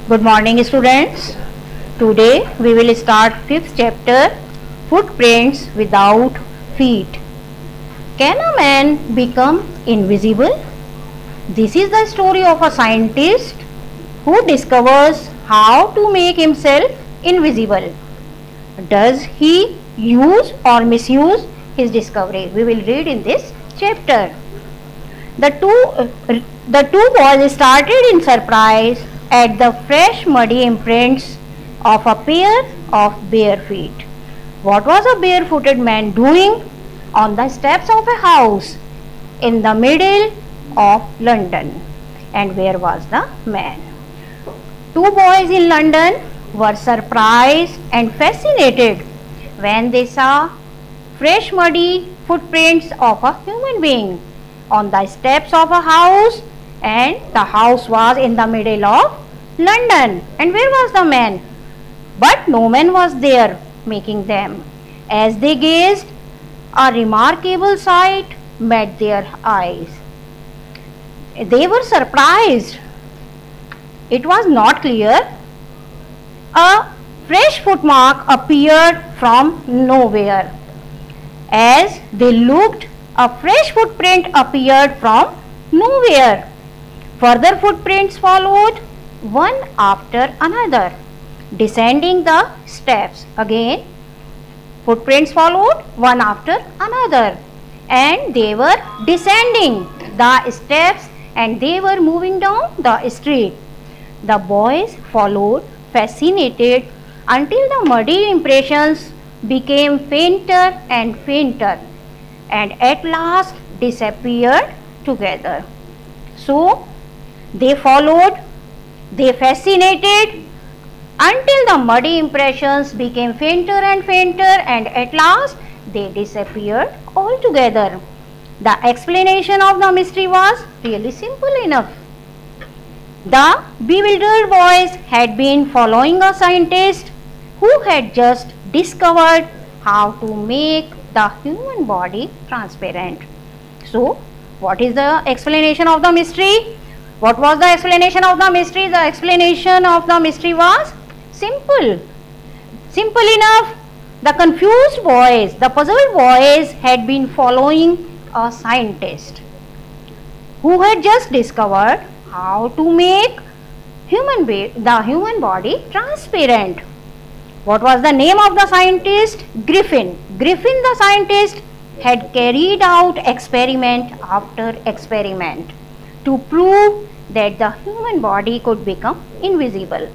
Good morning, students. Today we will start 5th chapter, Footprints Without Feet. Can a man become invisible? This is the story of a scientist who discovers how to make himself invisible. Does he use or misuse his discovery? We will read in this chapter. The two boys started in surprise at the fresh muddy imprints of a pair of bare feet. What was a barefooted man doing on the steps of a house in the middle of London? And where was the man? Two boys in London were surprised and fascinated when they saw fresh muddy footprints of a human being on the steps of a house, and the house was in the middle of London. And where was the man? But no man was there making them. As they gazed, a remarkable sight met their eyes. They were surprised. It was not clear. A fresh footmark appeared from nowhere. As they looked, a fresh footprint appeared from nowhere. Further footprints followed, one after another, descending the steps. Again, footprints followed, one after another, and they were descending the steps and they were moving down the street. The boys followed, fascinated, until the muddy impressions became fainter and fainter, and at last disappeared together. So they followed, they fascinated until the muddy impressions became fainter and fainter, and at last they disappeared altogether. The explanation of the mystery was really simple enough. The bewildered boys had been following a scientist who had just discovered how to make the human body transparent. So, what is the explanation of the mystery? What was the explanation of the mystery? The explanation of the mystery was simple. Simple enough. The confused boys, the puzzled boys had been following a scientist who had just discovered how to make the human body transparent. What was the name of the scientist? Griffin. Griffin the scientist had carried out experiment after experiment to prove that the human body could become invisible.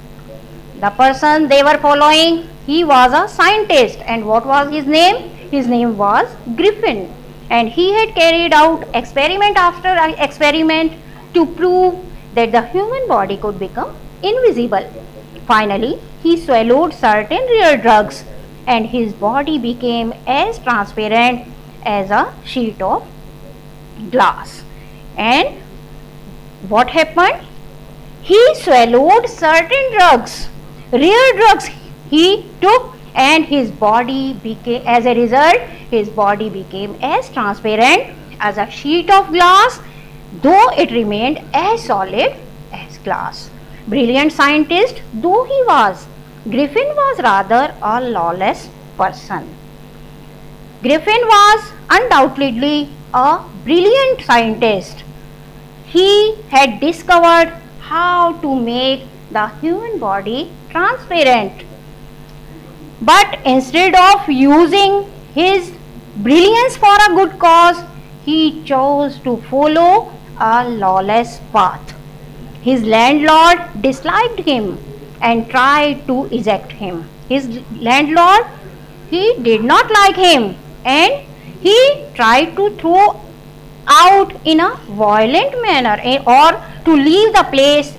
The person they were following, he was a scientist, and what was his name? His name was Griffin, and he had carried out experiment after experiment to prove that the human body could become invisible. Finally, he swallowed certain rare drugs and his body became as transparent as a sheet of glass. And what happened? He swallowed certain drugs, rare drugs he took, and his body became, as a result, his body became as transparent as a sheet of glass, though it remained as solid as glass. Brilliant scientist though he was, Griffin was rather a lawless person. Griffin was undoubtedly a brilliant scientist. He had discovered how to make the human body transparent. But instead of using his brilliance for a good cause, he chose to follow a lawless path. His landlord disliked him and tried to eject him. His landlord, he did not like him and he tried to throw out in a violent manner or to leave the place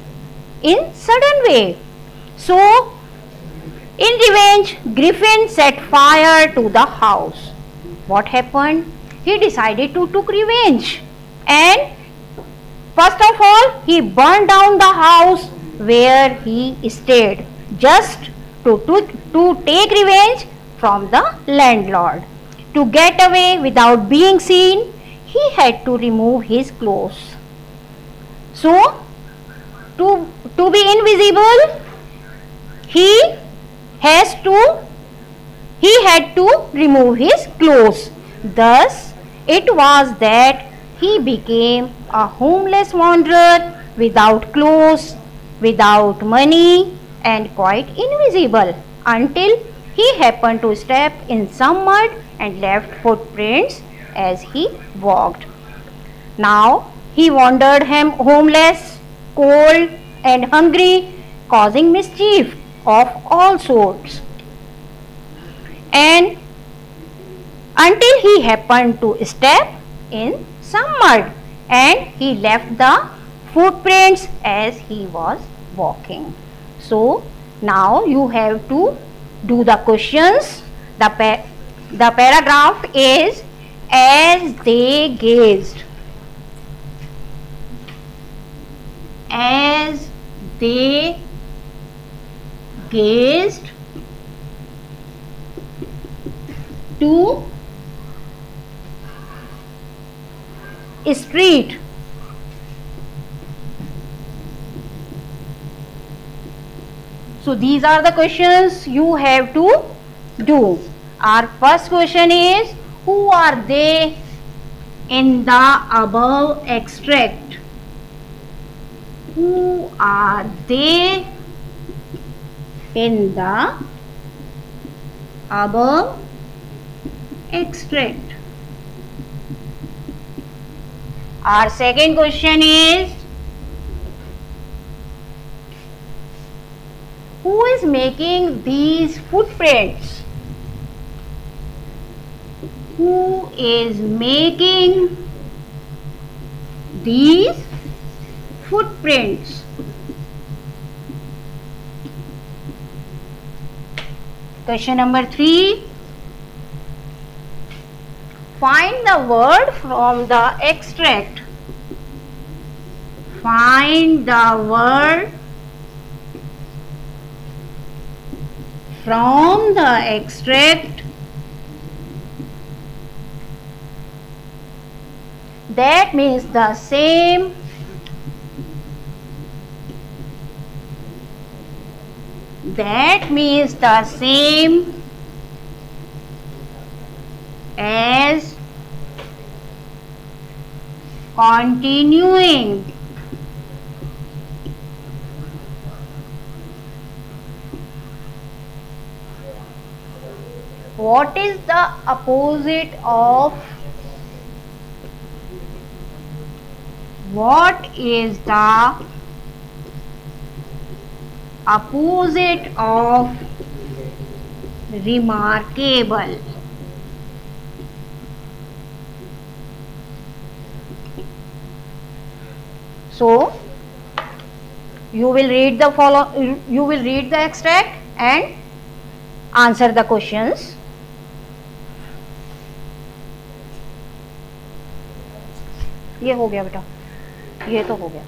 in sudden way. So, in revenge, Griffin set fire to the house. What happened? He decided to take revenge, and first of all, he burned down the house where he stayed, just to take revenge from the landlord. To get away without being seen, he had to remove his clothes. So, to be invisible, he has to he had to remove his clothes. Thus, it was that he became a homeless wanderer without clothes, without money, and quite invisible until he happened to step in some mud and left footprints as he walked. Now he wandered homeless, cold, and hungry, causing mischief of all sorts. And until he happened to step in some mud and he left the footprints as he was walking. So now you have to do the questions. The paragraph is as they gazed. As they gazed to street. So these are the questions you have to do. Our first question is, who are they in the above extract? Who are they in the above extract? Our second question is, who is making these footprints? Who is making these footprints? Question number 3. Find the word from the extract. Find the word from the extract that means the same as continuing. What is the opposite of remarkable? So you will read the extract and answer the questions. ये हो गया बेटा, ये तो हो गया.